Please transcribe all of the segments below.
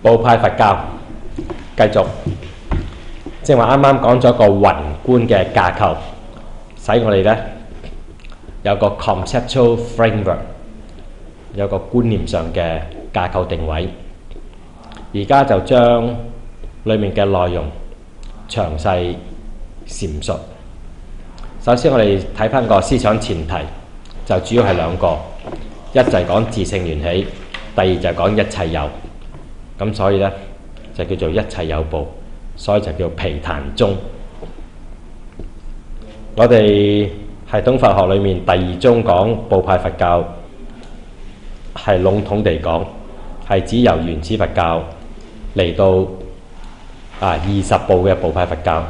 部派佛教繼續，即係話啱啱講咗個宏觀嘅架構，使我哋呢有個 conceptual framework， 有個觀念上嘅架構定位。而家就將裡面嘅內容詳細闡述。首先我哋睇翻個思想前提，就主要係兩個，一就係講自性緣起，第二就係講一切有。咁所以呢，就叫做一切有部，所以就叫毗曇宗。我哋系統佛學裏面第二宗講部派佛教，係籠統地講，係指由原始佛教嚟到20部嘅部派佛教，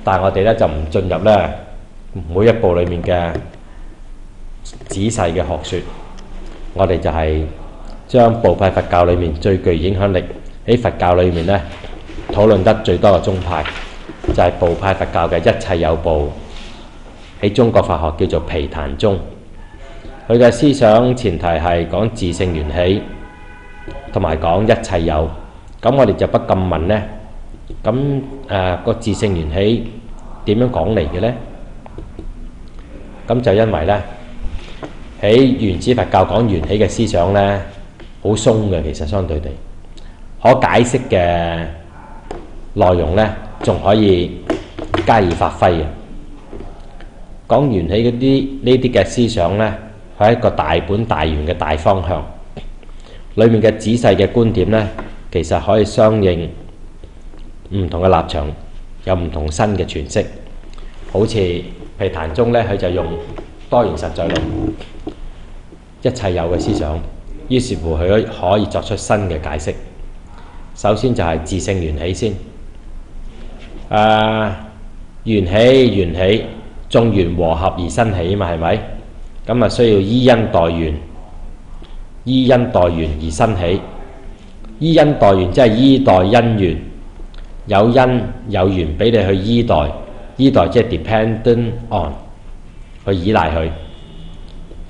但係我哋呢就唔進入呢每一部裏面嘅仔細嘅學説，我哋就係將部派佛教裏面最具影響力喺佛教裏面呢討論得最多嘅宗派，就係部派佛教嘅一切有部，喺中國佛學叫做毗曇宗。佢嘅思想前提係講自性緣起，同埋講一切有。咁我哋就不禁問呢，咁個自性緣起點樣講嚟嘅呢？咁就因為呢，喺原始佛教講緣起嘅思想呢，好鬆嘅，其實相對地可解釋嘅內容呢，仲可以加以發揮嘅。講緣起嗰啲呢啲嘅思想呢，係一個大本大圓嘅大方向，裡面嘅仔細嘅觀點呢，其實可以相應唔同嘅立場，有唔同新嘅詮釋。好似毗曇宗呢，佢就用多元實在論、一切有嘅思想，於是乎佢可以作出新嘅解釋。首先就係自性緣起先，緣起，眾緣和合而生起嘛，係咪？咁啊需要依因待緣，依因待緣而生起。依因待緣即係依待因緣，有因有緣俾你去依待，依待即係 dependent on， 去依賴佢。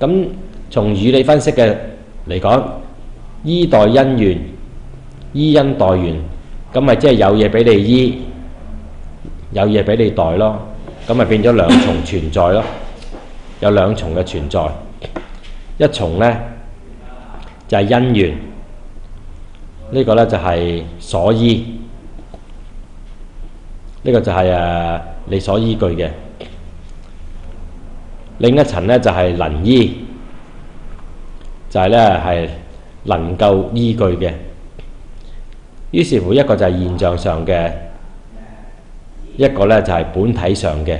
咁從語理分析嘅嚟講，依待因緣，依因待緣，咁咪即係有嘢俾你依，有嘢俾你待咯。咁咪變咗兩重存在咯，有兩重嘅存在。一重呢，就係因緣，呢個呢就係所依，呢個就係你所依據嘅。另一層呢，就係能依，就係呢係能夠依據嘅。於是乎一個就係現象上嘅，一個呢就係本體上嘅。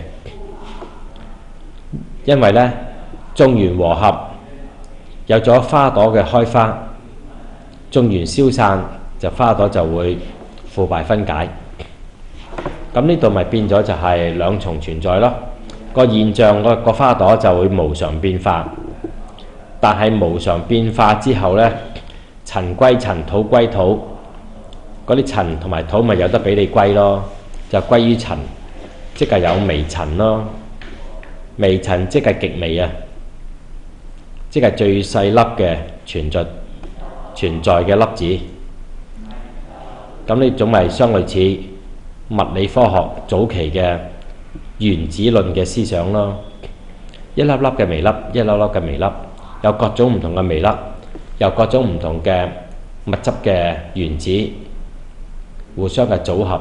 因為呢眾緣和合，有咗花朵嘅開花，眾緣消散，就花朵就會腐敗分解。咁呢度咪變咗就係兩重存在咯。個現象個花朵就會無常變化，但係無常變化之後呢，塵歸塵，土歸土，嗰啲塵同埋土咪有得俾你歸咯，就歸於塵，即係有微塵咯。微塵即係極微啊，即係最細粒嘅存在嘅粒子。咁呢種咪相類似物理科學早期嘅原子論嘅思想咯。一粒粒嘅微粒，一粒粒嘅微粒，有各種唔同嘅微粒，有各種唔同嘅物質嘅原子互相嘅組合，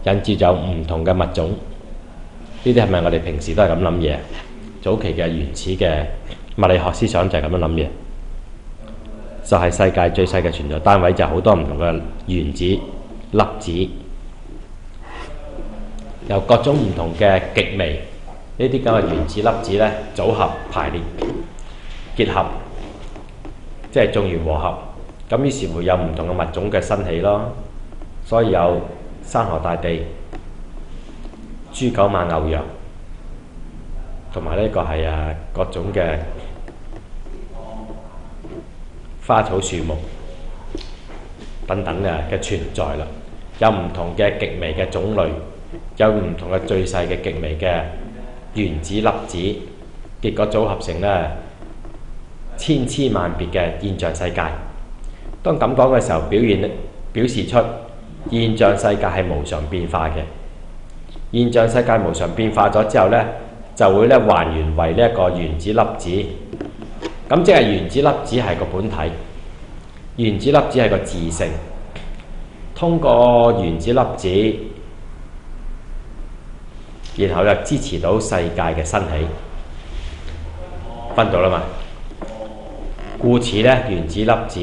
引致有唔同嘅物種。呢啲係咪我哋平時都係咁諗嘢？早期嘅原始嘅物理學思想就係咁樣諗嘢，就係世界最細嘅存在單位就係好多唔同嘅原子粒子，由各種唔同嘅極微呢啲咁嘅原子粒子呢組合排列結合，即係眾緣和合。咁於是會有唔同嘅物種嘅生起咯。所以有山河大地、豬狗馬牛羊，同埋呢個係各種嘅花草樹木等等嘅存在啦。有唔同嘅極微嘅種類，有唔同嘅最細嘅極微嘅原子粒子，結果組合成呢千千萬別嘅現象世界。當咁講嘅時候，表示出現象世界係無常變化嘅。現象世界無常變化咗之後呢，就會咧還原為呢一個原子粒子。咁即係原子粒子係個本體，原子粒子係個自性。通過原子粒子，然後就支持到世界嘅生起，分到啦嘛。故此咧，原子粒子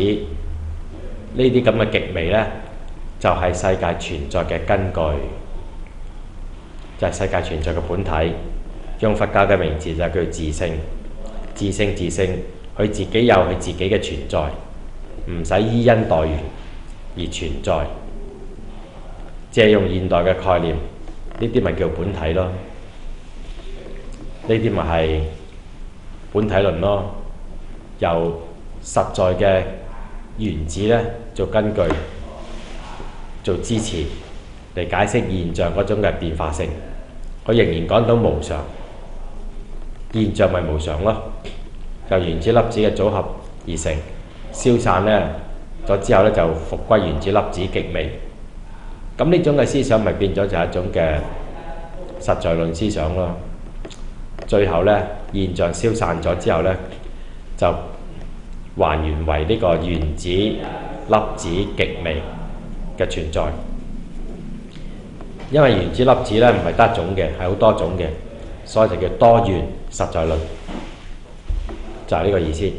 呢啲咁嘅極微咧，就係世界存在嘅根據，就係世界存在嘅本體。用佛教嘅名字就叫自性，自性，佢自己有佢自己嘅存在，唔使依因待緣而存在。借用現代嘅概念，呢啲咪叫本體咯？呢啲咪係本體論咯？由實在嘅原子咧做根據、做支持嚟解釋現象嗰種嘅變化性。佢仍然講到無常，現象咪無常咯？由原子粒子嘅組合而成，消散咧咗之後咧就復歸原子粒子極微。咁呢種嘅思想咪變咗就係一種嘅實在論思想咯。最後咧現象消散咗之後咧，就還原為呢個原子粒子極微嘅存在。因為原子粒子咧唔係得一種嘅，係好多種嘅，所以就叫多元實在論，就係呢個意思。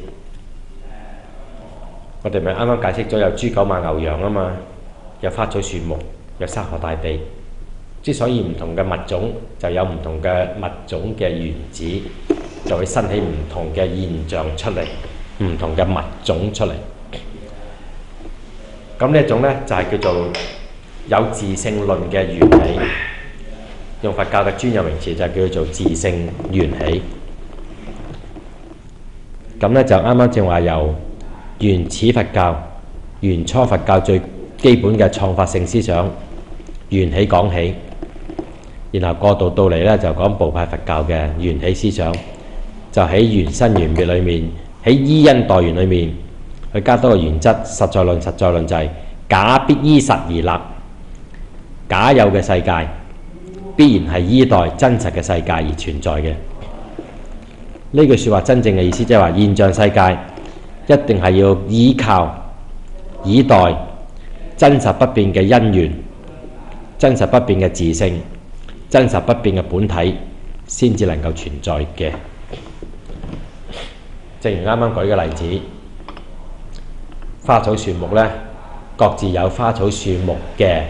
我哋咪啱啱解釋咗有豬狗馬牛羊啊嘛，有花草樹木，有山河大地。之所以唔同嘅物種，就有唔同嘅物種嘅原子，就會生起唔同嘅現象出嚟，唔同嘅物種出嚟。咁呢一種咧就係叫做有自性論嘅緣起。用佛教嘅專有名詞就叫做自性緣起。咁咧就啱啱正話由原始佛教、原初佛教最基本嘅創法性思想緣起講起，然後過渡到嚟咧就講部派佛教嘅緣起思想，就喺緣生緣滅裏面，喺依因待緣裏面去加多個原則。實在論就係假必依實而立，假有嘅世界必然係依待真實嘅世界而存在嘅。呢句説話真正嘅意思即係話現象世界一定係要依靠以待真實不變嘅因緣、真實不變嘅自性、真實不變嘅本體先至能夠存在嘅。正如啱啱舉嘅例子，花草樹木呢，各自有花草樹木嘅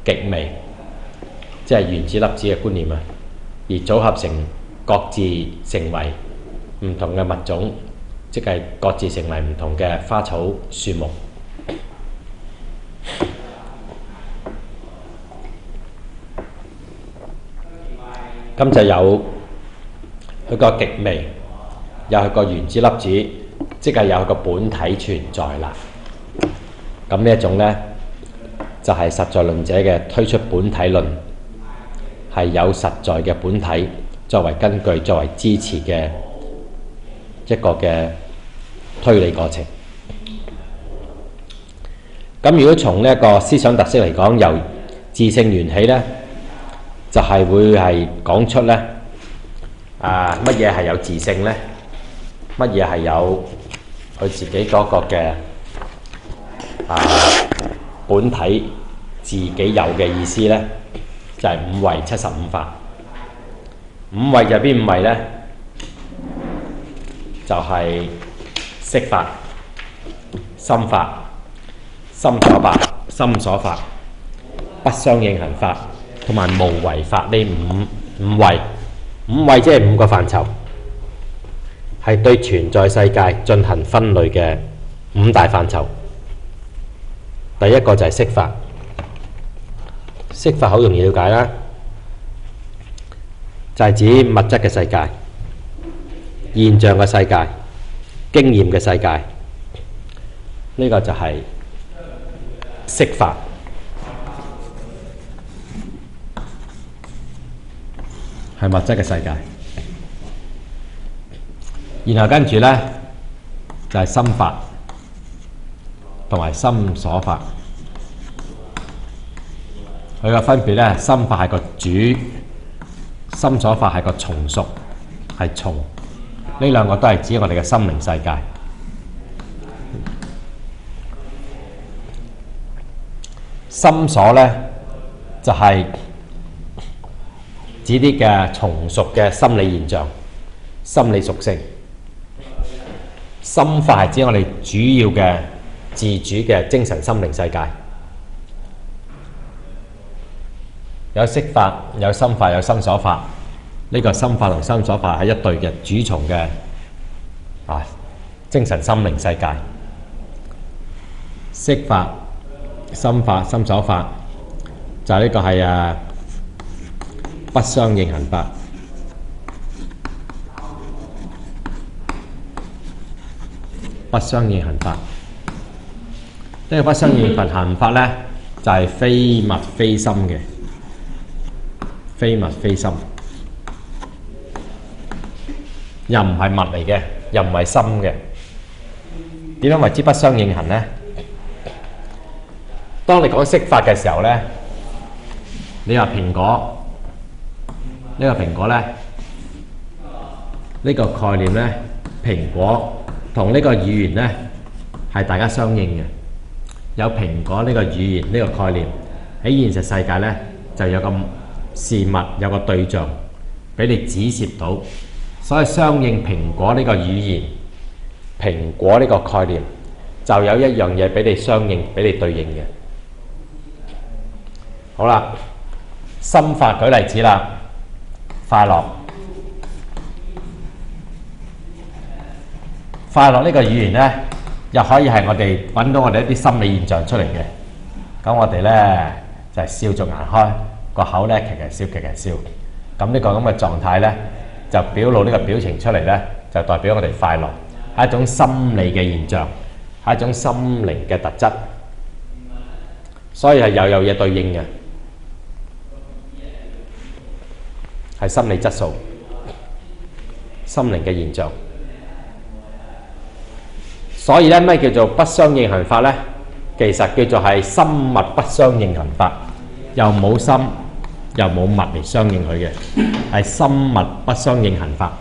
極微，即係原子粒子嘅觀念啊，而組合成各自成為唔同嘅物種，即係各自成為唔同嘅花草樹木。咁就有佢個極微，有佢個原子粒子，即係有佢個本體存在啦。咁呢一種呢，就係實在論者嘅推出本體論，係有實在嘅本體作為根據、作為支持嘅一個嘅推理過程。咁如果從呢一個思想特色嚟講，由自性緣起呢，就係會係講出呢乜嘢係有自性呢？乜嘢係有佢自己嗰個嘅本體自己有嘅意思呢？就係五位75法。五位就係邊五位呢？就係色法、心法、心所法、心所法、不相應行法同埋無為法。呢五位，五位即係五個範疇，係對存在世界進行分類嘅五大範疇。第一個就係色法，色法好容易了解啦，就係指物質嘅世界、現象嘅世界、經驗嘅世界，呢個就係色法。係物質嘅世界，然後跟住呢，就係心法同埋心所法。佢嘅分別咧，心法係個主，心所法係個從屬，係從。呢兩個都係指我哋嘅心靈世界。心所咧就係指啲嘅從屬嘅心理現象、心理屬性。心法係指我哋主要嘅自主嘅精神心靈世界。有色法、有心法、有心所法。呢個心法同心所法係一對嘅主從嘅精神心靈世界。色法、心法、心所法就係呢個係不相應行法。不相應行法，呢個不相應行法咧就係非物非心嘅，非物非心，又唔係物嚟嘅，又唔係心嘅。點樣為之不相應行呢？當你講色法嘅時候咧，你話蘋果，呢個蘋果咧，呢個概念咧，蘋果同呢個語言咧係大家相應嘅。有蘋果呢個語言呢個概念喺現實世界咧，就有個事物有個對象俾你指涉到，所以相應蘋果呢個語言、蘋果呢個概念就有一樣嘢俾你相應、俾你對應嘅。好啦，心法舉例子啦，快樂。快樂呢個語言呢，又可以係我哋揾到我哋一啲心理現象出嚟嘅。咁我哋呢，就係笑逐顏開，個口呢，騎騎笑騎騎笑。咁呢個咁嘅狀態呢，就表露呢個表情出嚟呢，就代表我哋快樂，係一種心理嘅現象，係一種心靈嘅特質。所以係有嘢對應嘅，係心理質素、心靈嘅現象。所以咧，咩叫做不相應行法咧？其實叫做係心物不相應行法，又冇心又冇物嚟相應佢嘅，係心物不相應行法。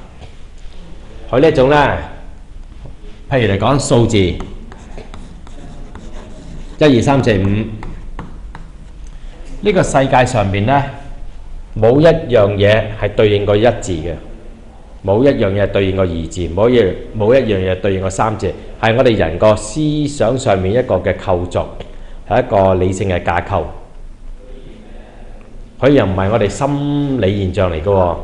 佢呢一種咧，譬如嚟講數字1、2、3、4、5，呢個世界上邊咧冇一樣嘢係對應個一字嘅。冇一樣嘢對應個二字，冇一樣嘢對應個三字，係我哋人個思想上面一個嘅構造，係一個理性嘅架構。佢又唔係我哋心理現象嚟嘅喎，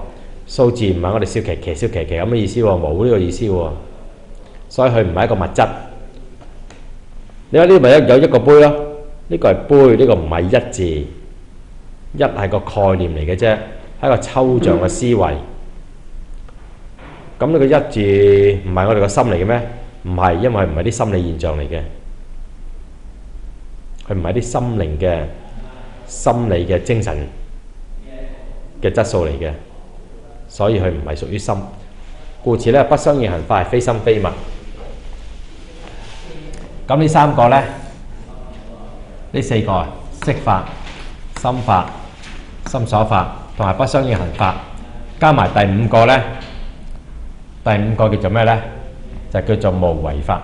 數字唔係我哋笑騎騎笑騎騎咁嘅意思喎，冇呢個意思喎，所以佢唔係一個物質。你話呢咪有一個杯咯？呢個係杯，呢個唔係一字，一係個概念嚟嘅啫，係一個抽象嘅思維。咁呢個一字唔係我哋個心嚟嘅咩？唔係，因為唔係啲心理現象嚟嘅，佢唔係啲心靈嘅心理嘅精神嘅質素嚟嘅，所以佢唔係屬於心。故此咧，不相應行法係非心非物。咁呢三個咧，呢四個色法、心法、心所法同埋不相應行法，加埋第五個咧。第五個叫做咩呢？就叫做無為法。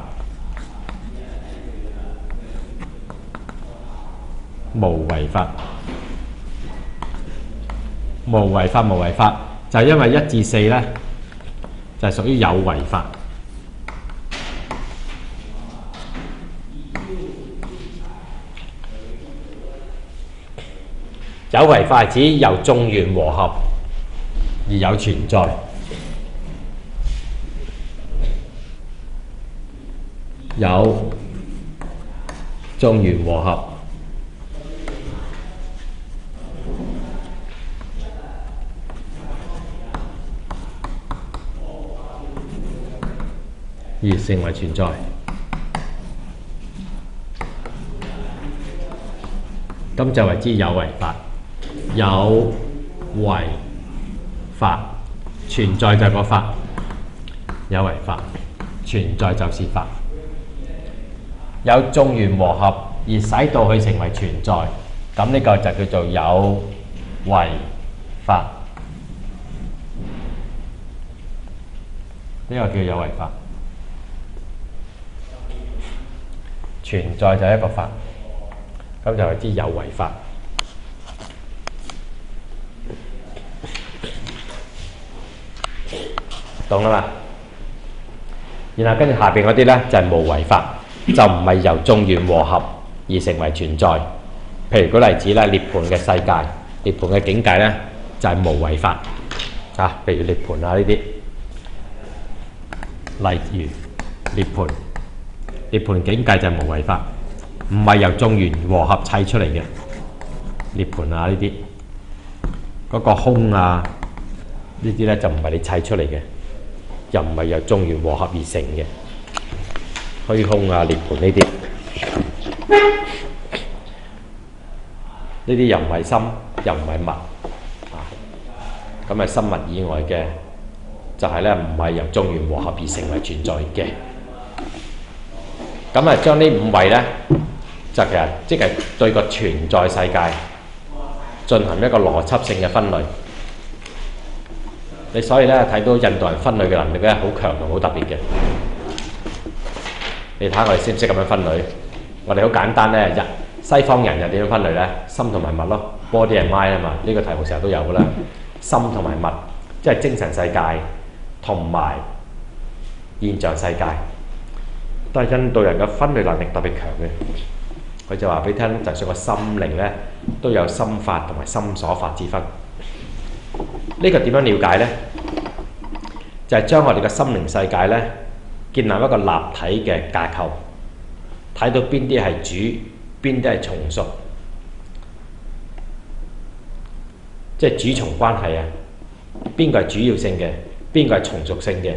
無為法，無為法，無為法就係因為1至4呢，就係屬於有為法。有為法係指由眾緣和合而有存在。有眾緣和合而成為存在，咁就為之有為法。有為法存在就係個法，有為法存在就是法。有眾緣和合而使到佢成為存在，咁呢個就叫做有為法。呢個叫有為法。存在就係一個法，咁就係知有為法。懂啦嘛？然後跟住下邊嗰啲呢，就係無為法，就唔係由眾緣和合而成為存在。譬如舉例子咧，涅槃嘅世界、涅槃嘅境界呢，就係無為法啊。譬如涅槃啊呢啲，例如涅槃。涅槃境界就係無為法，唔係由眾緣和合砌出嚟嘅。涅槃啊呢啲，嗰個空啊呢啲咧就唔係你砌出嚟嘅，又唔係由眾緣和合而成嘅。虛空啊、涅槃呢啲，呢啲又唔係心，又唔係物啊。咁係心物以外嘅，就係咧唔係由眾緣和合而成為存在嘅。咁啊，將呢五位呢，就其實即係對個存在世界進行一個邏輯性嘅分類。你所以呢，睇到印度人分類嘅能力呢，好強同好特別嘅。你睇下我哋識唔識咁樣分類？我哋好簡單呢，西方人又點樣分類呢？心同埋物咯 ，body and mind 啊嘛。呢個題目成日都有噶啦。心同埋物，即係精神世界同埋現象世界。但係印度人嘅分類能力特別強嘅，佢就話俾你聽，就算個心靈呢，都有心法同埋心所法之分。呢個點樣了解呢？就係將我哋嘅心靈世界呢，建立一個立體嘅架構，睇到邊啲係主，邊啲係從屬，即係主從關係啊，邊個係主要性嘅，邊個係從屬性嘅。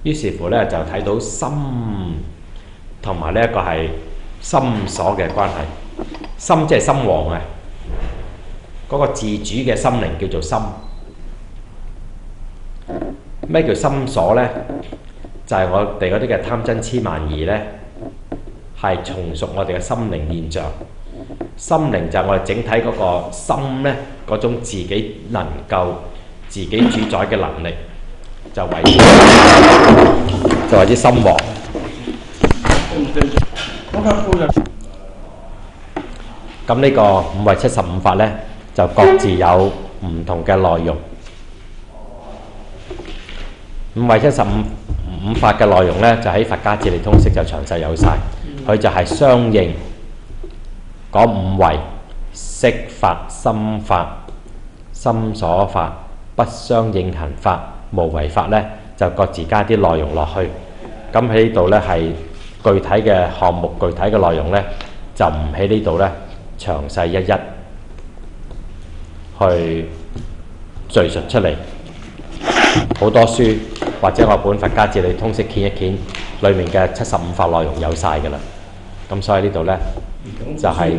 於是乎咧，就睇到心同埋呢一個係心所嘅關係。心即係心王啊，嗰個自主嘅心靈叫做心。咩叫心所呢？就係我哋嗰啲嘅貪嗔痴慢疑呢，係從屬我哋嘅心靈現象。心靈就係我哋整體嗰個心呢，嗰種自己能夠自己主宰嘅能力。就為之心王。咁呢個五位75法呢，就各自有唔同嘅內容。五位75法嘅內容呢，就喺佛家哲理通釋就詳細有晒。佢就係相應嗰五位色法、心法、心所法、不相應行法、無為法呢，就各自加啲內容落去。咁喺呢度呢，係具體嘅項目、具體嘅內容呢，就唔喺呢度呢詳細一一去敘述出嚟。好多書或者我本佛家哲理通釋見一見，裡面嘅75法內容有晒㗎啦。咁所以呢度呢，就係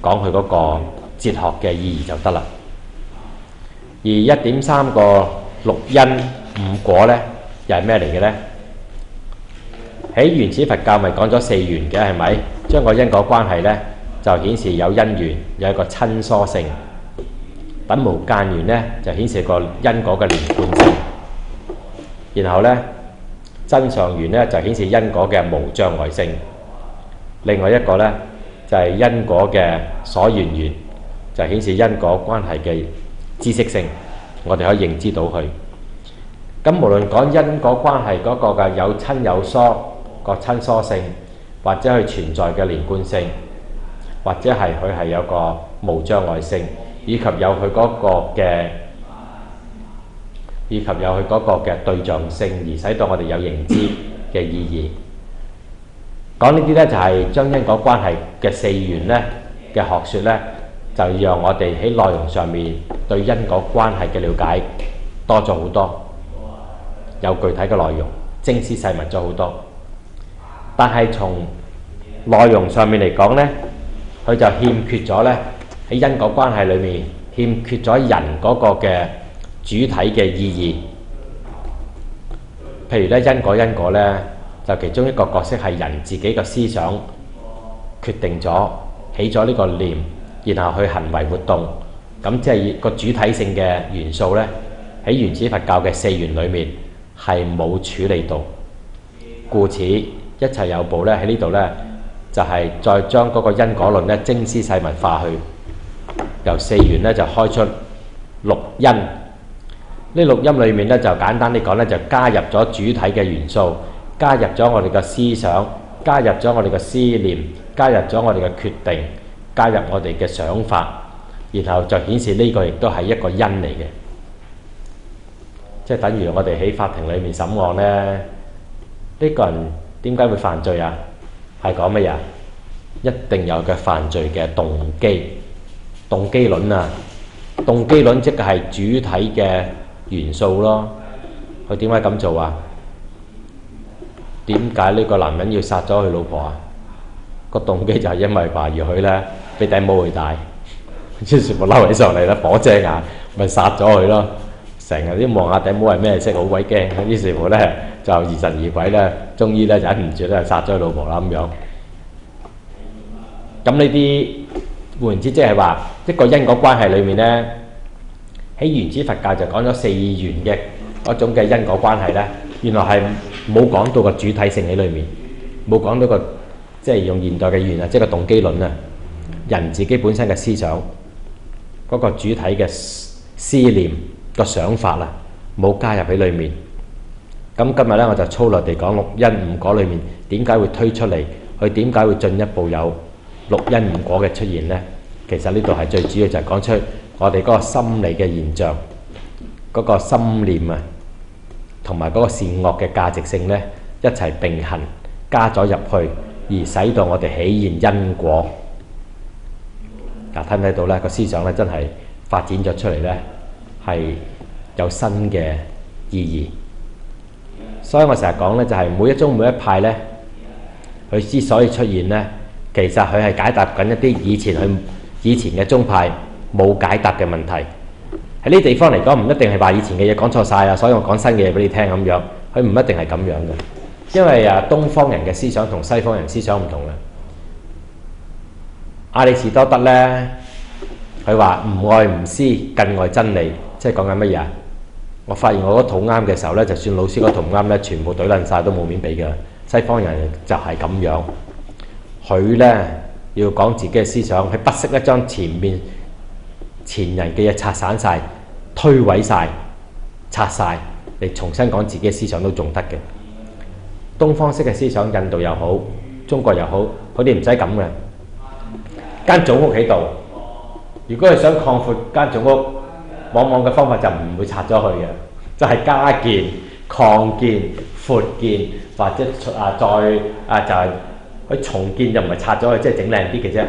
講佢嗰個哲學嘅意義就得啦。而1.3個六因五果呢，又係咩嚟嘅呢？喺原始佛教咪講咗4緣嘅，係咪？將個因果關係呢，就顯示有因緣，有一個親疏性；等無間緣呢，就顯示個因果嘅連貫性。然後呢，真相緣呢，就顯示因果嘅無障礙性。另外一個呢，就係因果嘅所緣緣，就顯示因果關係嘅知識性，我哋可以認知到佢。咁無論講因果關係嗰個嘅有親有疏個親疏性，或者佢存在嘅連貫性，或者係佢係有個無障礙性，以及有佢嗰個嘅對象性，而使到我哋有認知嘅意義。講呢啲呢，就係將因果關係嘅4緣呢嘅學説呢，就讓我哋喺內容上面對因果關係嘅了解多咗好多，有具體嘅內容，精緻細密咗好多。但係從內容上面嚟講呢，佢就欠缺咗呢，喺因果關係裏面欠缺咗人嗰個嘅主體嘅意義。譬如呢，因果呢，就其中一個角色係人自己嘅思想決定咗起咗呢個念，然後去行為活動。咁即係個主體性嘅元素呢，喺原始佛教嘅四緣裏面係冇處理到，故此一切有部呢喺呢度呢，就係再將嗰個因果論呢精絲細密化去，由四緣呢就開出六因。呢六因裏面呢，就簡單啲講呢，就加入咗主體嘅元素，加入咗我哋嘅思想，加入咗我哋嘅思念，加入咗我哋嘅決定，加入我哋嘅想法，然後就顯示呢個亦都係一個因嚟嘅。即係等於我哋喺法庭裏面審案呢，呢個人點解會犯罪啊？係講乜嘢？一定有佢犯罪嘅動機，動機論啊！動機論即係主體嘅元素咯。佢點解咁做啊？點解呢個男人要殺咗佢老婆啊？個動機就係因為懷疑佢呢俾頂帽佢戴，於是乎嬲起上嚟啦，火遮眼，咪殺咗佢咯。成日都望下頂帽係咩色，好鬼驚。於是乎呢，就疑神疑鬼呢，終於呢忍唔住呢殺咗佢老婆啦咁樣。咁呢啲換言之，即係話一個因果關係裏面呢，喺原始佛教就講咗四緣嘅嗰種嘅因果關係呢，原來係冇講到個主體性喺裏面，冇講到個即係用現代嘅語言啊，即係個動機論啊，人自己本身嘅思想嗰個主體嘅思念個想法啊，冇加入喺裏面。咁今日呢，我就粗略地講六因五果裏面點解會推出嚟，佢點解會進一步有六因五果嘅出現呢？其實呢度係最主要就係講出我哋嗰個心理嘅現象，嗰個心念啊，同埋嗰個善惡嘅價值性呢，一齊並行加咗入去，而使到我哋起現因果。嗱，睇唔睇到呢個思想呢，真係發展咗出嚟呢，係有新嘅意義。所以我成日講呢，就係每一宗每一派呢，佢之所以出現呢，其實佢係解答緊一啲以前嘅宗派冇解答嘅問題。喺呢啲地方嚟講，唔一定係話以前嘅嘢講錯晒啊，所以我講新嘅嘢俾你聽咁樣。佢唔一定係咁樣嘅，因為東方人嘅思想同西方人思想唔同嘅。亞里士多德呢，佢話唔愛唔思，更愛真理，即係講緊乜嘢啊？我發現我嗰套啱嘅時候呢，就算老師嗰套唔啱呢，全部懟撚晒都冇面俾嘅。西方人就係咁樣，佢呢要講自己嘅思想，佢不惜咧將前人嘅嘢拆散晒、推毀晒、拆晒，嚟重新講自己嘅思想都仲得嘅。東方式嘅思想，印度又好，中國又好，佢哋唔使咁嘅。間祖屋喺度，如果係想擴闊間祖屋，往往嘅方法就唔會拆咗佢嘅，就係加建、擴建、闊建，或者就係佢重建，就唔係拆咗佢，即係整靚啲嘅啫。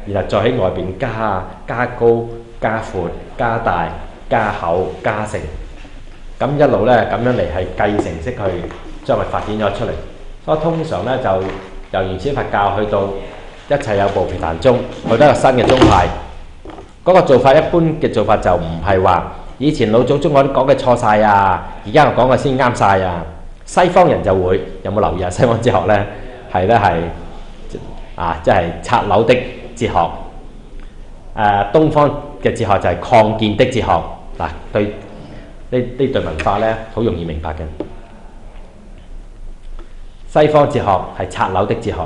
然後再喺外邊加高、加闊、加大、加厚、加成，咁一路呢，咁樣嚟係繼承式去將佢發展咗出嚟。所以通常呢，就由原始佛教去到一切有部毘曇宗，去到一個新嘅宗派。嗰個做法一般嘅做法就唔係話以前老祖宗我講嘅錯晒啊，而家我講嘅先啱晒啊。西方人就會有冇留意啊？西方哲學呢，係即係拆樓的哲學。東方嘅哲學就係擴建的哲學。嗱，對呢對文化呢，好容易明白嘅。西方哲學係拆樓的哲學，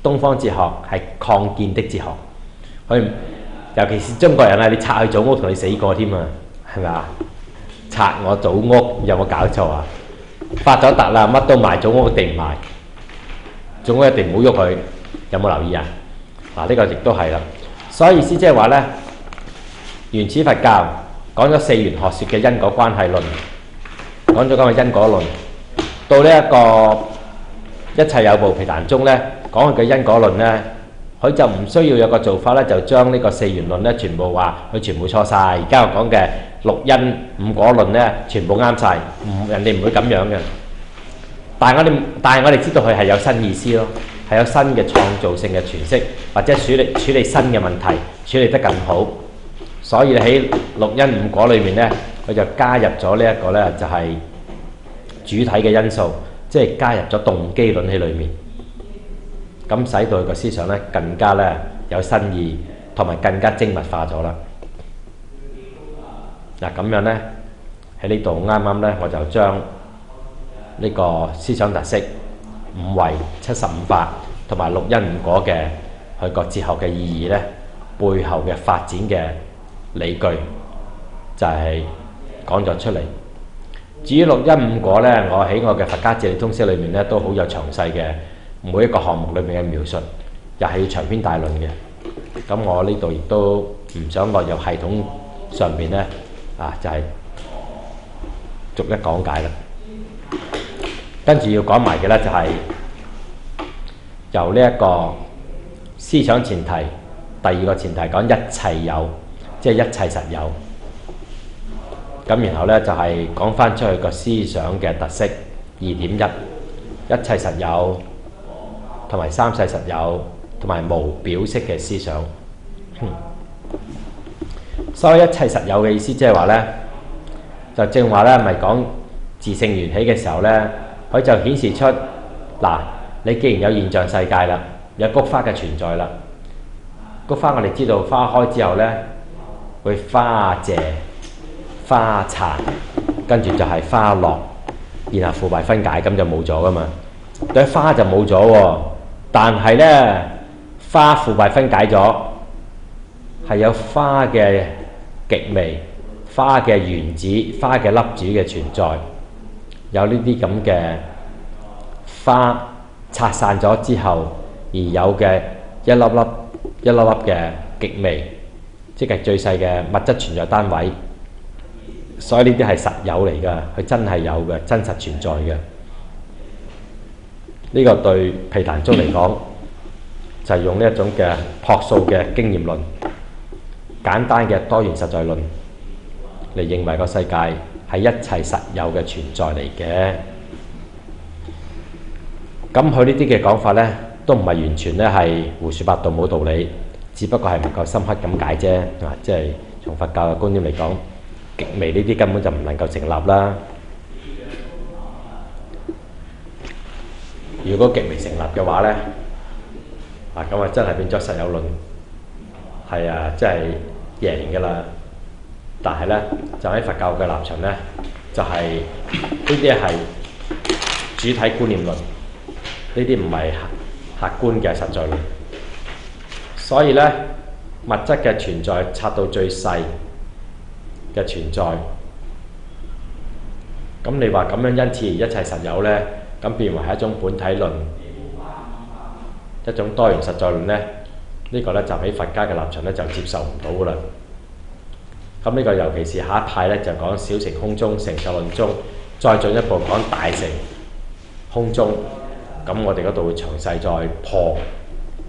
東方哲學係擴建的哲學。佢尤其是中國人啊，你拆佢祖屋同你死過添啊，係咪啊？拆我祖屋有冇搞錯啊？發咗達啦，乜都賣，祖屋一定唔賣，祖屋一定唔好喐佢，有冇留意啊？嗱，呢個亦都係啦。所以意思即係話呢，原始佛教講咗四緣學說嘅因果關係論，講咗咁嘅因果論，到呢一個一切有部毘曇宗呢，講佢嘅因果論呢，佢就唔需要有個做法呢，就將呢個四緣論呢全部話佢全部錯晒。而家我講嘅六因五果論呢，全部啱晒，人哋唔會咁樣嘅。但係我哋知道佢係有新意思咯，係有新嘅創造性嘅詮釋，或者處理新嘅問題，處理得更好。所以喺六因五果裏面呢，佢就加入咗呢一個呢，就係主體嘅因素，即係加入咗動機論喺裏面，咁使到佢個思想咧更加咧有新意，同埋更加精密化咗啦。嗱咁樣咧喺呢度啱啱咧，我就將呢個思想特色、五維、75法同埋六因五果嘅佢個哲學嘅意義咧，背後嘅發展嘅理據就係講咗出嚟。至於六因五果咧，我喺我嘅佛家哲理通釋裏面咧都好有詳細嘅每一個項目裏面嘅描述，又係長篇大論嘅。咁我呢度亦都唔想落入系統上邊咧，就係逐一講解啦。跟住要講埋嘅咧就係由呢一個思想前提，第二個前提講一切有，即係一切實有。咁然後咧就係講翻出去個思想嘅特色2.1，一切實有同埋三世實有同埋無表色嘅思想。所以一切實有嘅意思即係話咧，就正話咧咪講自性緣起嘅時候咧，佢就顯示出嗱，你既然有現象世界啦，有菊花嘅存在啦，菊花我哋知道花開之後咧會花謝花殘，跟住就係花落，然後腐敗分解，咁就冇咗噶嘛。對花就冇咗喎，但係咧花腐敗分解咗，係有花嘅極微、花嘅原子、花嘅粒子嘅存在。有呢啲咁嘅花拆散咗之後，而有嘅一粒粒嘅極微，即係最細嘅物質存在單位。所以呢啲係實有嚟㗎，佢真係有嘅，真實存在嘅。呢個對毗曇宗嚟講，就係用呢一種嘅樸素嘅經驗論、簡單嘅多元實在論嚟認為個世界係一切實有嘅存在嚟嘅。咁佢呢啲嘅講法咧，都唔係完全咧係胡說八道冇道理，只不過係唔夠深刻咁解啫。即係從佛教嘅觀點嚟講，極微呢啲根本就唔能夠成立啦。如果極微成立嘅話咧，咁啊真係變咗實有論，係真係贏㗎啦。但係咧，就喺佛教嘅立場咧，就係呢啲係主體觀念論，呢啲唔係客觀嘅實在論。所以咧，物質嘅存在拆到最細嘅存在，咁你話咁樣因此而一切實有咧，咁變為係一種本體論，一種多元實在論咧，呢個咧就喺佛家嘅立場咧就接受唔到噶啦。咁呢個尤其是下一派咧就講小乘空中成就論中，再進一步講大乘空中，咁我哋嗰度會詳細再破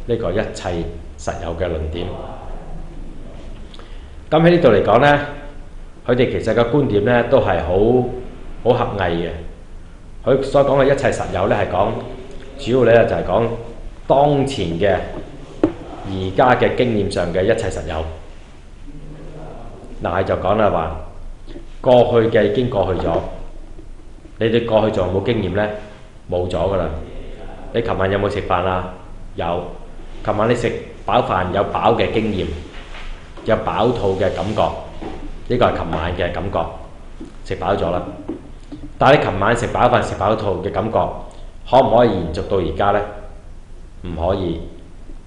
呢個一切實有嘅論點。咁喺呢度嚟講咧，佢哋其實嘅觀點咧都係好狹隘嘅。佢所講嘅一切實有咧係講主要咧就係講當前嘅而家嘅經驗上嘅一切實有。嗱，就講啦話，過去嘅已經過去咗，你哋過去仲有冇經驗咧？冇咗噶啦。你琴晚有冇食飯啊？有。琴晚你食飽飯有飽嘅經驗，有飽肚嘅感覺，呢個係琴晚嘅感覺，食飽咗啦。但係你琴晚食飽飯食飽肚嘅感覺，可唔可以延續到而家咧？唔可以，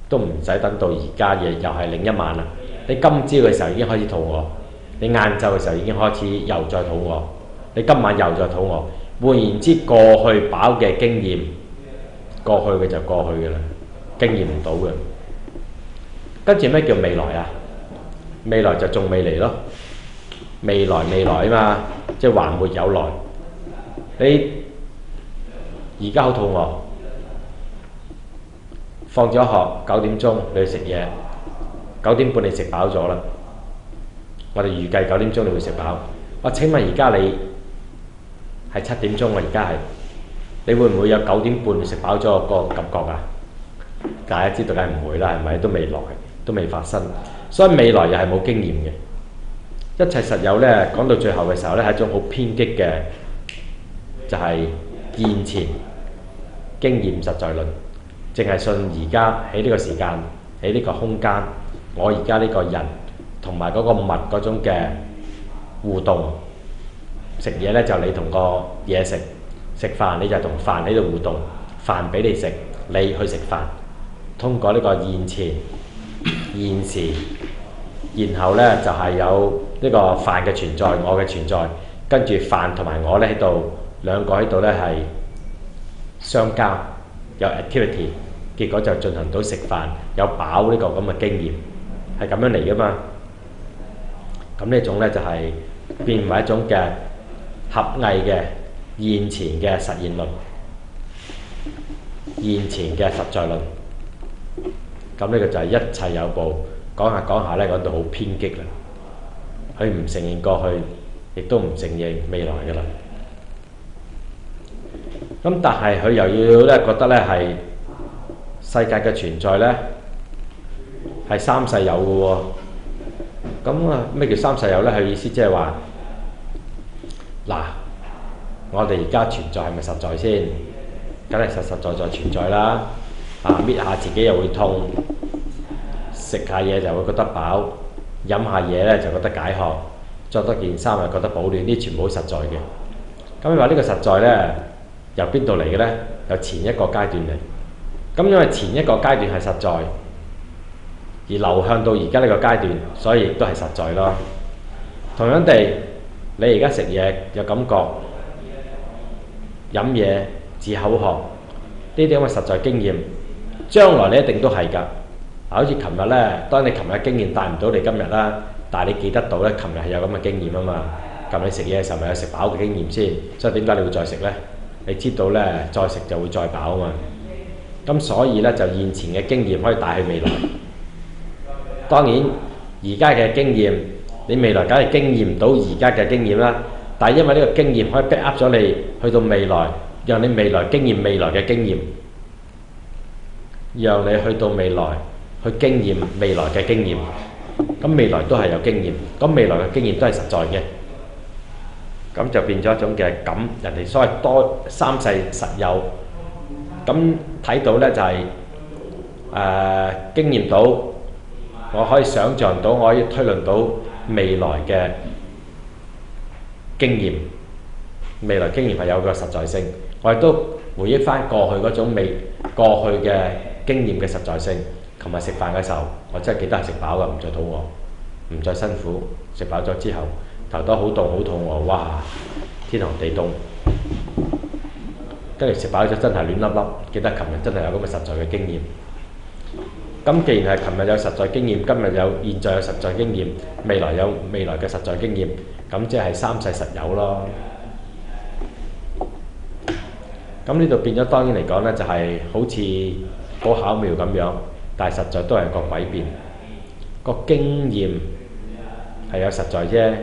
都唔使等到而家嘅，又係另一晚啦。你今朝嘅時候已經開始肚餓。你晏晝嘅時候已經開始又再肚餓，你今晚又再肚餓。換言之，過去飽嘅經驗，過去嘅就過去嘅啦，經驗唔到嘅。跟住咩叫未來啊？未來就仲未嚟咯，未來啊嘛，即係還沒有來。你而家好肚餓，放咗學9點鐘你去食嘢，9點半你食飽咗啦。我哋預計9點鐘你會食飽。我請問而家你係7點鐘啊？而家係，你會唔會有9點半食飽咗個感覺啊？大家知道梗係唔會啦，係咪？都未來，都未發生，所以未來又係冇經驗嘅。一切實有咧，講到最後嘅時候咧，係一種好偏激嘅，就係現前經驗實在論，淨係信而家喺呢個時間喺呢個空間，我而家呢個人同埋嗰個物嗰種嘅互動。食嘢呢，就你同個嘢食飯，你就同飯喺度互動，飯俾你食，你去食飯。通過呢個現前現時，然後呢，就係有呢個飯嘅存在，我嘅存在，跟住飯同埋我呢喺度兩個喺度呢係相交，有 activity， 結果就進行到食飯，有飽呢個咁嘅經驗，係咁樣嚟噶嘛。咁呢種呢，就係變為一種嘅合藝嘅現前嘅實現論，現前嘅實在論。咁呢個就係一切有報。講下講下呢，講到好偏激啦。佢唔承認過去，亦都唔承認未來噶啦。咁但係佢又要呢覺得呢係世界嘅存在呢係三世有嘅喎。咁啊咩叫三世有呢？佢意思即係話嗱，我哋而家存在係咪實在先？梗係實實在在存在啦。搣下自己又會痛，食下嘢就會覺得飽，飲下嘢呢就覺得解渴，着多件衫又覺得保暖，呢全部好實在嘅。咁你話呢個實在呢，由邊度嚟嘅呢？由前一個階段嚟。咁因為前一個階段係實在，而流向到而家呢個階段，所以亦都係實在咯。同樣地，你而家食嘢有感覺，飲嘢止口渴，呢啲咁嘅實在經驗，將來你一定都係㗎。好似琴日呢，當你琴日經驗帶唔到你今日啦，但係你記得到呢，琴日係有咁嘅經驗啊嘛。琴日你食嘢嘅時候咪有食飽嘅經驗先，所以點解你會再食呢？你知道呢，再食就會再飽啊嘛。咁所以呢，就現前嘅經驗可以帶去未來。當然而家嘅經驗，你未來梗係經驗唔到而家嘅經驗啦。但係因為呢個經驗可以 back up 咗你去到未來，讓你未來經驗未來嘅經驗，讓你去到未來去經驗未來嘅經驗。咁未來都係有經驗，咁未來嘅經驗都係實在嘅。咁就變咗一種嘅感，人哋所謂多三世實有。咁睇到呢就係經驗到，我可以想像到，我可以推論到未來嘅經驗。未來經驗係有個實在性，我亦都回憶翻過去嗰種過去嘅經驗嘅實在性。琴日食飯嘅時候，我真係記得係食飽㗎，唔再肚餓，唔再辛苦。食飽咗之後，頭都好凍好肚餓，哇！天寒地凍，跟住食飽咗真係暖粒粒。記得琴日真係有咁嘅實在嘅經驗。咁既然係琴日有實在經驗，今日有現在有實在經驗，未來有未來嘅實在經驗，咁即係三世實有咯。咁呢度變咗，當然嚟講呢，就係好似好巧妙咁樣，但係實在都係個詭辯。個經驗係有實在啫，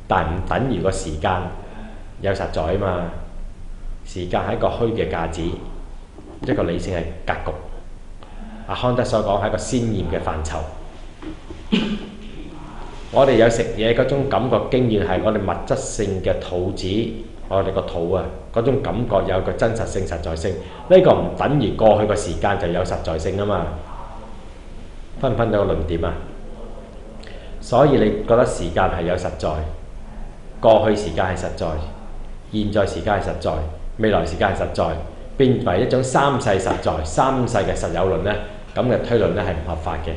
但係唔等於個時間有實在啊嘛。時間係一個虛嘅架子，一個理性嘅格局。阿康德所講係一個鮮豔嘅範疇。我哋有食嘢嗰種感覺經驗係我哋物質性嘅肚子，我哋個肚啊嗰種感覺有個真實性、實在性。呢個唔等於過去個時間就有實在性啊嘛。分唔分到個論點啊？所以你覺得時間係有實在，過去時間係實在，現在時間係實在，未來時間係實在，變為一種三世實在、三世嘅實有論呢，咁嘅推論呢係唔合法嘅。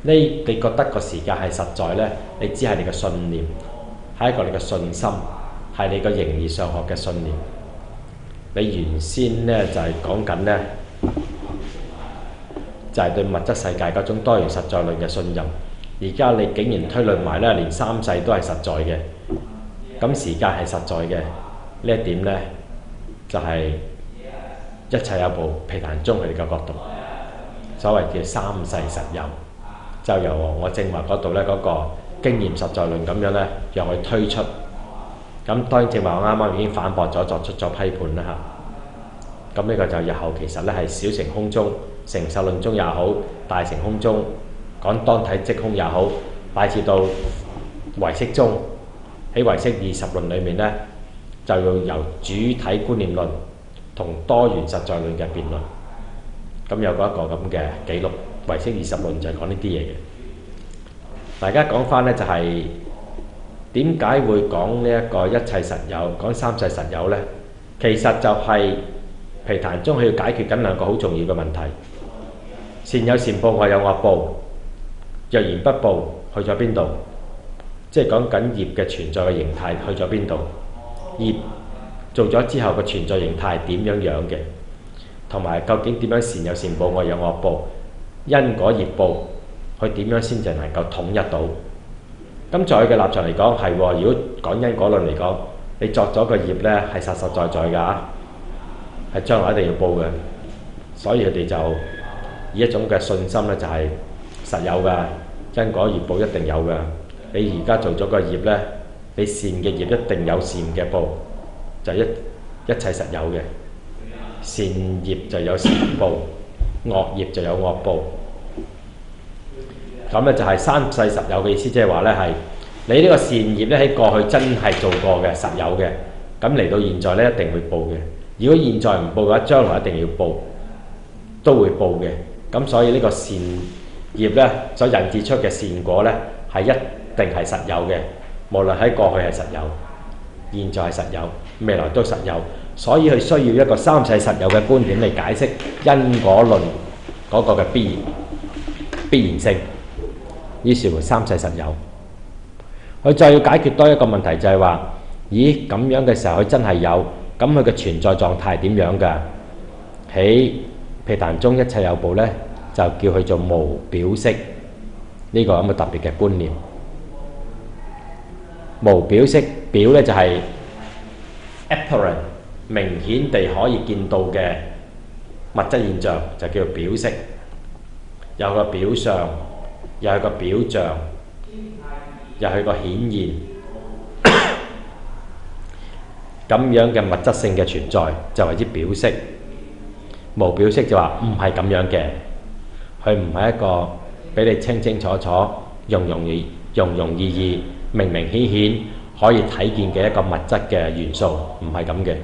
你覺得個時間係實在呢？你只係你嘅信念，係一個你嘅信心，係你個形而上學嘅信念。你原先呢就係講緊呢，就係對物質世界嗰種多元實在論嘅信任。而家你竟然推論埋呢，連三世都係實在嘅，咁時間係實在嘅呢一點呢，就係一切有部毗曇宗佢哋嘅角度，所謂叫三世實有，就由我正話嗰度呢嗰個經驗實在論咁樣呢，讓佢推出。咁當然正話我啱啱已經反駁咗，作出咗批判啦嚇。咁呢個就日後其實呢係小乘空宗、成受論宗也好，大乘空宗講當體即空也好，乃至到唯識宗喺唯識20論裏面呢，就要由主體觀念論同多元實在論嘅辯論。咁有個咁嘅記錄，唯識20論就係講呢啲嘢嘅。大家講翻呢，就係點解會講呢一個一切實有，講三世實有呢？其實就係毗曇宗佢要解決緊兩個好重要嘅問題：善有善報，惡有惡報。若然不報，去咗邊度？即係講緊業嘅存在嘅形態去咗邊度？業做咗之後嘅存在形態點樣樣嘅？同埋究竟點樣善有善報，惡有惡報？因果業報，佢點樣先至能夠統一到？咁在佢嘅立場嚟講係喎，如果講因果論嚟講，你作咗個業呢係實實在在㗎，係將來一定要報嘅。所以佢哋就以一種嘅信心呢，就係實有㗎，因果業報一定有㗎。你而家做咗個業呢，你善嘅業一定有善嘅報，就一切實有嘅。善業就有善報，惡業就有惡報。咁咧就係三世實有嘅意思，即係話咧係你呢個善業咧喺過去真係做過嘅實有嘅，咁嚟到現在咧一定會報嘅。如果現在唔報嘅話，將來一定要報，都會報嘅。咁所以呢個善業咧所引致出嘅善果咧係一定係實有嘅，無論喺過去係實有，現在係實有，未來都實有。所以佢需要一個三世實有嘅觀點嚟解釋因果論嗰個嘅必然性。於是乎三世實有，佢再要解決多一個問題，就係話：咦，咁樣嘅時候佢真係有，咁佢嘅存在狀態點樣㗎？喺毗曇宗一切有部呢，就叫佢做無表色，呢個咁嘅特別嘅觀念。無表色，表呢就係 apparent， 明顯地可以見到嘅物質現象，就叫做表色，有個表相。又係個表象，又係個顯現，咁樣嘅物質性嘅存在就為之表色。無表色就話唔係咁樣嘅，佢唔係一個俾你清清楚楚、容容易易、明明顯顯可以睇見嘅一個物質嘅元素，唔係咁嘅。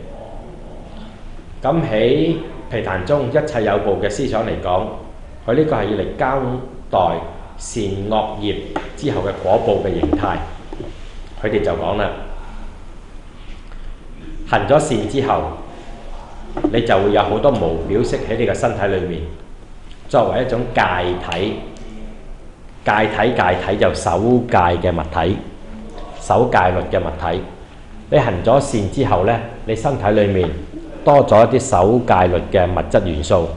咁喺毗曇宗一切有部嘅思想嚟講，佢呢個係要嚟交代善惡業之後嘅果報嘅形態。佢哋就講啦，行咗善之後，你就會有好多無表色喺你嘅身體裏面，作為一種戒體。戒體就守戒嘅物體，守戒律嘅物體。你行咗善之後呢，你身體裏面多咗一啲守戒律嘅物質元素，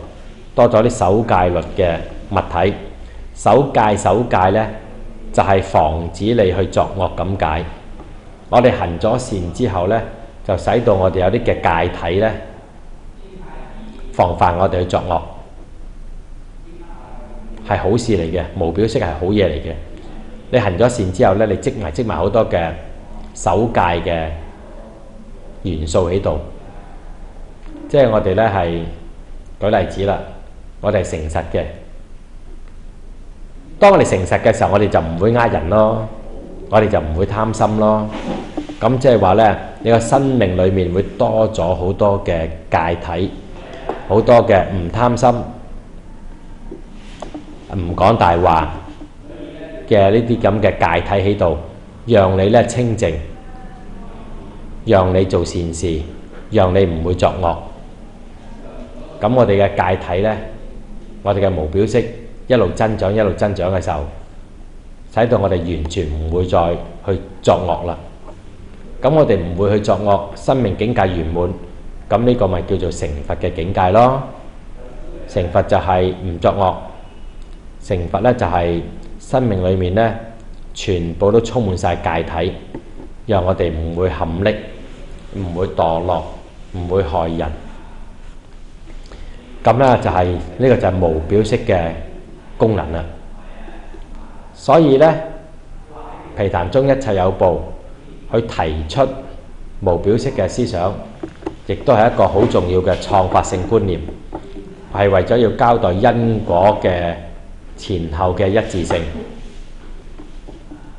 多咗啲守戒律嘅物體。守戒呢，就係防止你去作惡咁解。我哋行咗善之後呢，就使到我哋有啲嘅戒體呢，防範我哋去作惡，係好事嚟嘅。無表色係好嘢嚟嘅。你行咗善之後呢，你積埋好多嘅守戒嘅元素喺度。即係我哋呢係舉例子啦，我哋係誠實嘅。當我哋誠實嘅時候，我哋就唔會呃人咯，我哋就唔會貪心咯。咁即係話呢，你個生命裏面會多咗好多嘅戒體，好多嘅唔貪心、唔講大話嘅呢啲咁嘅戒體喺度，讓你呢清淨，讓你做善事，讓你唔會作惡。咁我哋嘅戒體呢，我哋嘅無表色一路增長嘅時候，使到我哋完全唔會再去作惡啦。咁我哋唔會去作惡，生命境界圓滿，咁呢個咪叫做成佛嘅境界咯。成佛就係唔作惡，成佛呢就係生命裏面呢全部都充滿晒戒體，讓我哋唔會陷溺，唔會墮落，唔會害人。咁呢就係呢個就係無表色嘅功能啦。所以呢，毗曇宗一切有部去提出無表色嘅思想，亦都係一個好重要嘅創法性觀念，係為咗要交代因果嘅前後嘅一致性。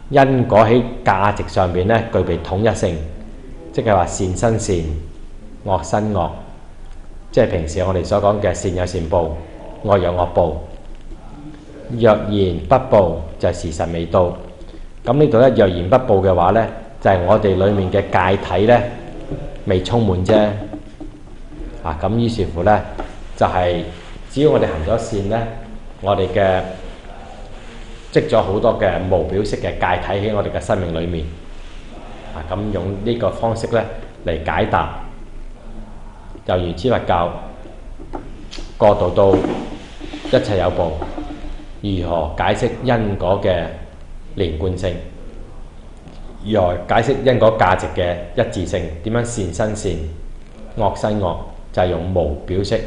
因果喺價值上面呢具備統一性，即係話善生善，惡生惡，即係平時我哋所講嘅善有善報，惡有惡報。若然不報，就係時辰未到。咁呢度咧，若然不報嘅話咧，就係我哋裡面嘅戒體咧未充滿啫。咁於是乎咧，就係只要我哋行咗善咧，我哋嘅積咗好多嘅無表色嘅戒體喺我哋嘅生命裡面。咁用呢個方式咧嚟解答由原始佛教過渡到一切有報，如何解釋因果嘅連貫性，如何解釋因果價值嘅一致性，點樣善生善，惡生惡，就係用無表色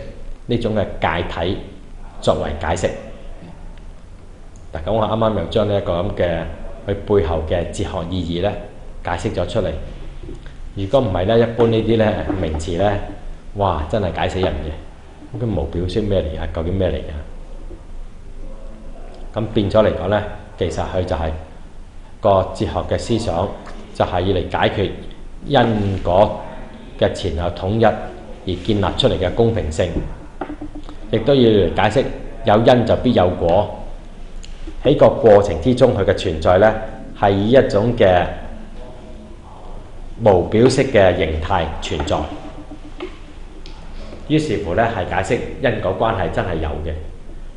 呢種嘅戒體作為解釋。咁我啱啱又將呢一個咁嘅佢背後嘅哲學意義咧解釋咗出嚟。如果唔係咧，一般呢啲咧名詞咧，哇，真係解死人嘅。咁無表色咩嚟啊？究竟咩嚟嘅？咁變咗嚟講咧，其實佢就係個哲學嘅思想，就係要嚟解決因果嘅前後統一而建立出嚟嘅公平性，亦都要嚟解釋有因就必有果。喺個過程之中，佢嘅存在咧係以一種嘅無表色嘅形態存在。於是乎咧，係解釋因果關係真係有嘅，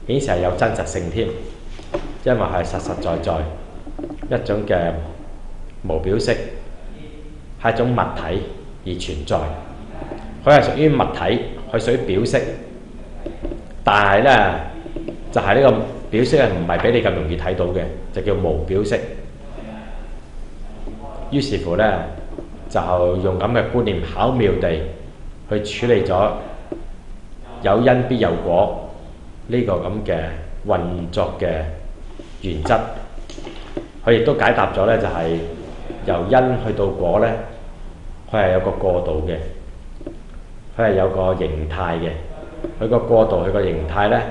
顯示係有真實性添，因為係實實在在一種嘅無表色，係一種物體而存在。佢係屬於物體，佢屬於表色，但係咧就係呢個表色係唔係俾你咁容易睇到嘅，就叫無表色。於是乎咧，就用咁嘅觀念巧妙地去處理咗有因必有果呢個咁嘅運作嘅原則。佢亦都解答咗咧，就係由因去到果咧，佢係有個過渡嘅，佢係有個形態嘅。佢個過渡，佢個形態咧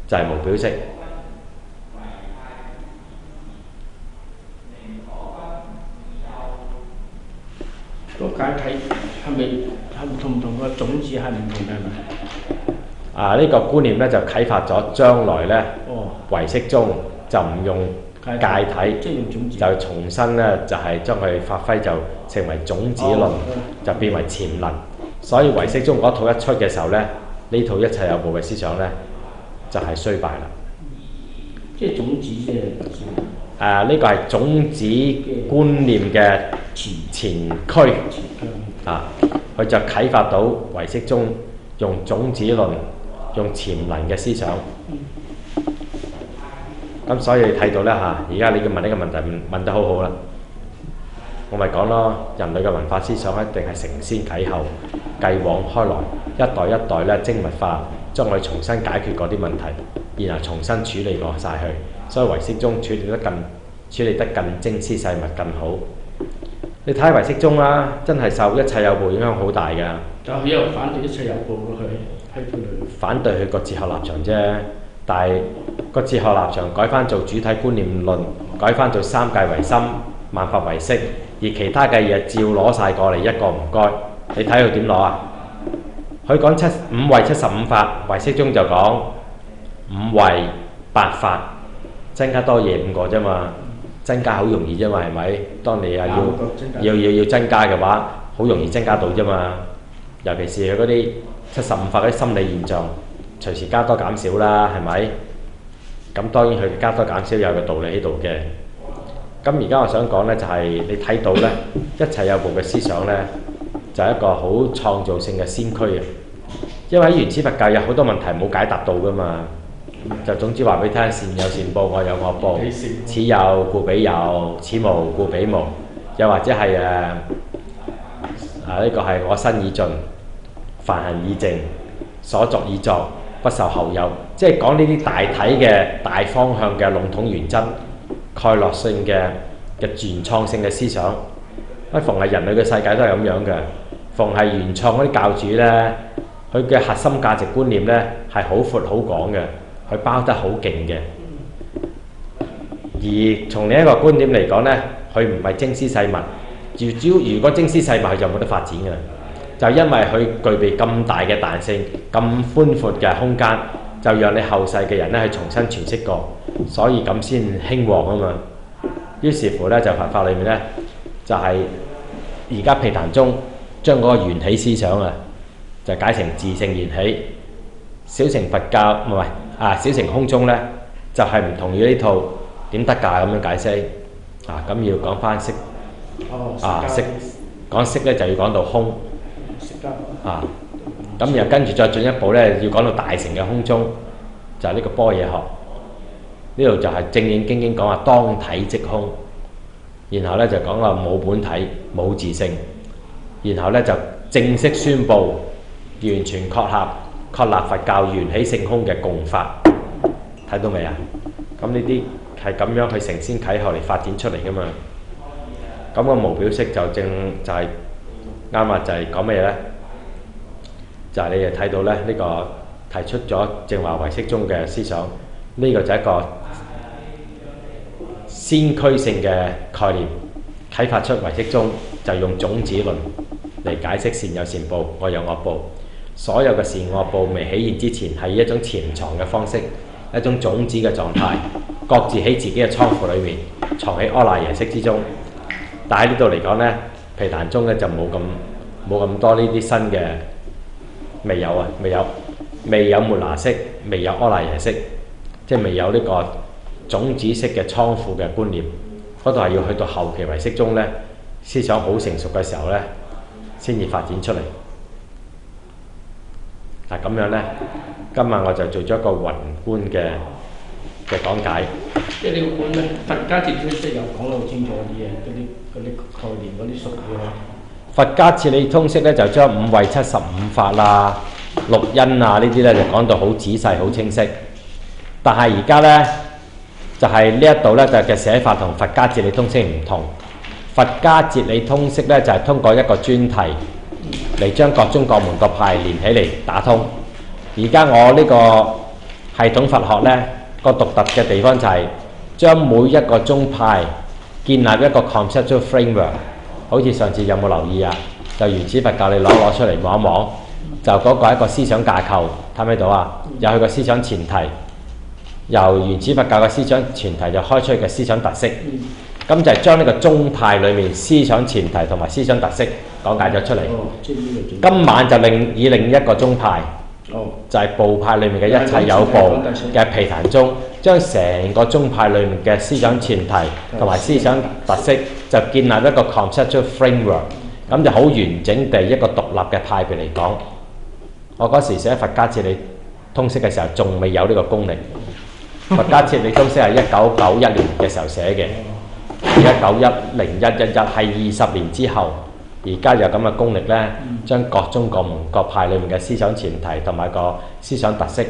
就係無表色。個解體係咪同唔同個種子係唔同嘅？係咪？呢個觀念咧就啟發咗將來咧，唯識宗就唔用戒體，即係用種子，就重新咧就係將佢發揮就成為種子論，就變為潛能。所以唯識宗嗰套一出嘅時候咧，呢套一切有報嘅思想咧就係衰敗啦。即係種子啫。呢個係種子觀念嘅前驅佢就啟發到唯識宗用種子論、用潛能嘅思想。咁所以你睇到咧而家你問呢個問題問得好好啦。我咪講咯，人類嘅文化思想一定係承先啟後，繼往開來，一代一代咧精密化，將佢重新解決嗰啲問題，然後重新處理過晒佢。所以唯識宗處理得更精絲細密更好。你睇唯識宗啦，真係受一切有報影響好大㗎。但係佢又反對一切有報咯，佢喺佢度反對佢個哲學立場啫。但係個哲學立場改翻做主體觀念論，改翻做三界唯心、萬法唯識，而其他嘅嘢照攞晒過嚟，一個唔該。你睇佢點攞啊？佢講五位75法，唯識宗就講五位8法。增加多嘢5個啫嘛，增加好容易啫嘛，係咪？當你要增加嘅話，好容易增加到啫嘛。尤其是佢嗰啲75法嗰啲心理現象，隨時加多減少啦，係咪？咁當然佢加多減少有個道理喺度嘅。咁而家我想講呢，就係你睇到呢，一切有報嘅思想呢，就係一個好創造性嘅先驅嘅。因為喺原始佛教有好多問題冇解答到噶嘛。就總之話俾你聽，善有善報，惡有惡報。此有故彼有，此無故彼無。又或者係呢個係我身已盡，梵行已淨，所作已作，不受後有。即係講呢啲大體嘅大方向嘅籠統原則、概略性嘅原創性嘅思想。逢係人類嘅世界都係咁樣嘅。逢係原創嗰啲教主呢，佢嘅核心價值觀念呢係好闊好廣嘅。佢包得好勁嘅，而從另一個觀點嚟講呢，佢唔係精絲細密。如果精絲細密，佢就冇得發展嘅。就因為佢具備咁大嘅彈性、咁寬闊嘅空間，就讓你後世嘅人咧去重新詮釋過，所以咁先興旺啊嘛。於是乎咧，就佛法裏面咧，就係而家毗曇宗將嗰個緣起思想啊，就解成自性緣起。小乘佛教唔係小乘空宗咧，就係唔同意呢套點得㗎咁樣解釋啊。咁要講翻色色講色咧，就要講到空啊。咁然後跟住再進一步咧，要講到大乘嘅空宗，就係呢個般若學。呢度就係正正經經講話當體即空，然後咧就講話冇本體冇自性，然後咧就正式宣佈完全確立佛教緣起性空嘅共法。睇到未啊？咁呢啲係咁樣去承先啟後嚟發展出嚟噶嘛。咁個無表色就係啱啊！就係講咩嘢咧？就係你哋睇到咧，呢個提出咗正話唯識宗嘅思想，呢個就係一個先驅性嘅概念，啟發出唯識宗就用種子論嚟解釋善有善報，惡有惡報。所有嘅善惡報未起現之前，係以一種潛藏嘅方式，一種種子嘅狀態，各自喺自己嘅倉庫裏面藏喺阿賴耶識之中。但喺呢度嚟講咧，毗曇宗咧就冇咁多呢啲新嘅，未有末那識，未有阿賴耶識，即係未有呢個種子式嘅倉庫嘅觀念。嗰度係要去到後期唯識宗咧，思想好成熟嘅時候咧，先至發展出嚟。嗱咁樣咧，今晚我就做咗一個宏觀嘅講解。即係呢個觀咧，佛家哲理即係有講得好清楚啲嘢，嗰啲概念嗰啲術語啊。佛家哲理通識咧就將五位七十五法啦、六因啊呢啲咧就講到好仔細、好清晰。但係而家咧就係呢一度咧就嘅寫法同佛家哲理通識唔同。佛家哲理通識咧就係通過一個專題嚟將各宗各門各派連起嚟打通。而家我呢個系統佛學咧個獨特嘅地方就係將每一個宗派建立一個 conceptual framework。好似上次有冇留意啊？就原始佛教你攞出嚟望一望，就嗰個一個思想架構，睇唔睇到啊？有佢個思想前提，由原始佛教嘅思想前提就開出嘅思想特色。咁就係將呢個宗派裡面思想前提同埋思想特色講解咗出嚟。今晚就以另一個宗派，就係部派裡面嘅一切有部嘅毗曇宗，將成個宗派裡面嘅思想前提同埋思想特色就建立一個 conceptual framework， 咁就好完整地一個獨立嘅派別嚟講。我嗰時寫佛家哲理通識嘅時候，仲未有呢個功力。佛家哲理通識係1991年嘅時候寫嘅，1910、11係20年之後。而家有咁嘅功力咧，將各宗各門各派裡面嘅思想前提同埋個思想特色，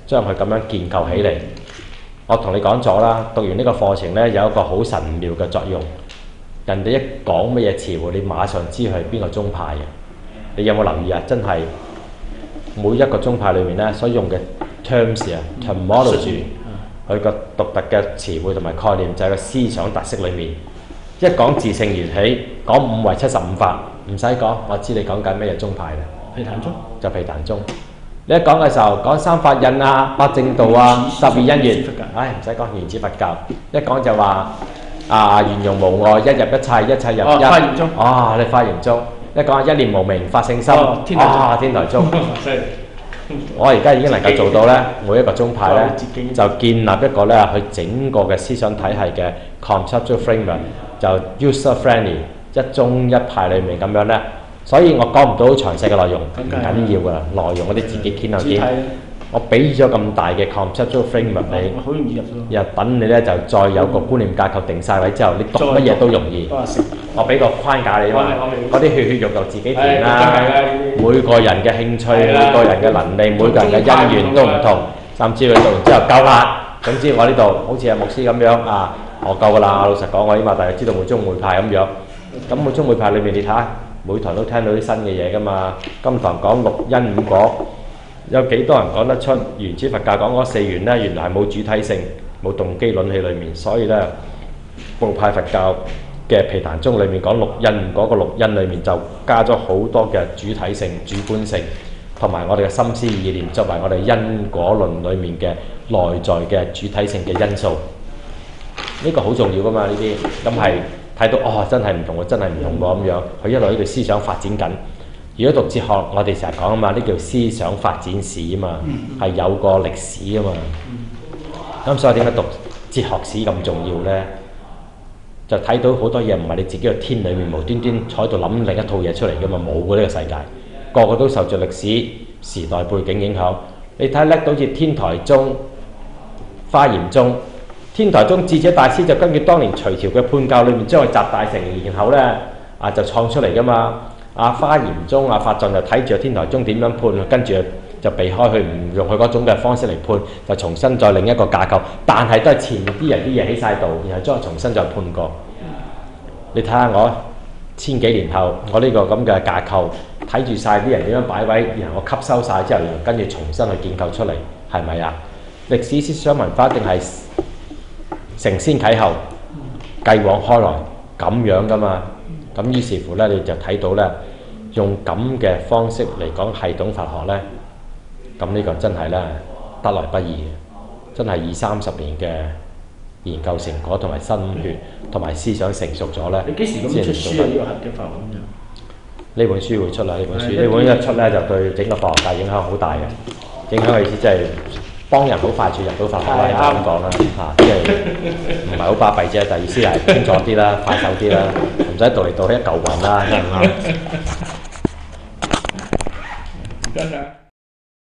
將佢咁樣建構起嚟。我同你講咗啦，讀完呢個課程咧，有一個好神妙嘅作用。人哋一講乜嘢詞彙，你馬上知佢係邊個宗派嘅。你有冇留意啊？真係每一個宗派裏面咧，所用嘅 terms 啊 terminology， 佢個獨特嘅詞彙同埋概念，就係個思想特色裏面。一講自性緣起，講五位七十五法，唔使講，我知你講緊咩嘢宗派嘅。毗曇宗就毗曇宗。你一講嘅時候，講三法印啊、八正道啊、12因緣，唔使講原始佛教。一講就話圓融無礙，一入一切，一切入一。華嚴宗。你華嚴宗。一講一念無明，發聖心。天台宗。我而家已經能夠做到咧，每一個宗派咧就建立一個咧佢整個嘅思想體系嘅 conceptual framework， 就 user friendly， 一宗一派裡面咁樣咧。所以我講唔到好詳細嘅內容，唔緊要噶，內容我哋自己見就見。我俾咗咁大嘅 conceptual framework 你，好容易入到。又等你咧就再有個觀念架構定晒位之後，你讀乜嘢都容易。我俾個框架你，嗰啲血肉自己填啦。每個人嘅興趣、每個人嘅能力、每個人嘅因緣都唔同，甚至佢讀完之後夠啦。總之我呢度好似阿牧師咁樣我夠噶啦。老實講，我起碼大約知道每宗每派咁樣。咁每宗每派裏面你睇下，每堂都聽到啲新嘅嘢噶嘛。今堂講六因五果。有幾多人講得出原始佛教講嗰四緣呢？原來係冇主體性、冇動機論喺裏面，所以呢，部派佛教嘅毗曇宗裏面講六因嗰個六因裏面就加咗好多嘅主體性、主觀性，同埋我哋嘅心思意念作為我哋因果論裏面嘅內在嘅主體性嘅因素。呢個好重要噶嘛？呢啲咁係睇到哦，真係唔同喎，真係唔同喎咁樣。佢一路喺度思想發展緊。如果讀哲學，我哋成日講啊嘛，呢叫思想發展史啊嘛，係有個歷史啊嘛。咁所以點解讀哲學史咁重要呢？就睇到好多嘢唔係你自己嘅天裏面無端端坐喺度諗另一套嘢出嚟噶嘛，冇嘅呢個世界，個個都受著歷史時代背景影響。你睇叻到好似天台宗、華嚴宗。天台宗智者大師就根據當年隋朝嘅判教裏面將佢集大成，然後呢就創出嚟噶嘛。華嚴宗法藏就睇住天台宗點樣判，跟住就避開佢，唔用佢嗰種嘅方式嚟判，就重新再另一個架構，但係都係前面啲人啲嘢喺晒度，然後將佢重新再判過。你睇下我千幾年後，我呢個咁嘅架構睇住晒啲人點樣擺位，然後我吸收晒之後，然後跟住重新去建構出嚟，係咪啊？歷史思想文化一定係承先啟後，繼往開來咁樣噶嘛。咁於是乎呢，你就睇到呢，用咁嘅方式嚟講系統佛學呢，咁呢個真係呢，得來不易嘅，真係20-30年嘅研究成果同埋心血同埋思想成熟咗呢。你幾時咁出書啊？呢個核嘅法咁樣？呢本書會出啦，呢本書一出呢，就對整個佛學界影響好大嘅，影響嘅意思即係幫人好快速入到佛學啦，應該咁講啦嚇，即係唔係好巴閉啫，但係意思係清楚啲啦，快手啲啦，唔使讀嚟讀去一嚿雲啦，啱唔啱？唔該晒。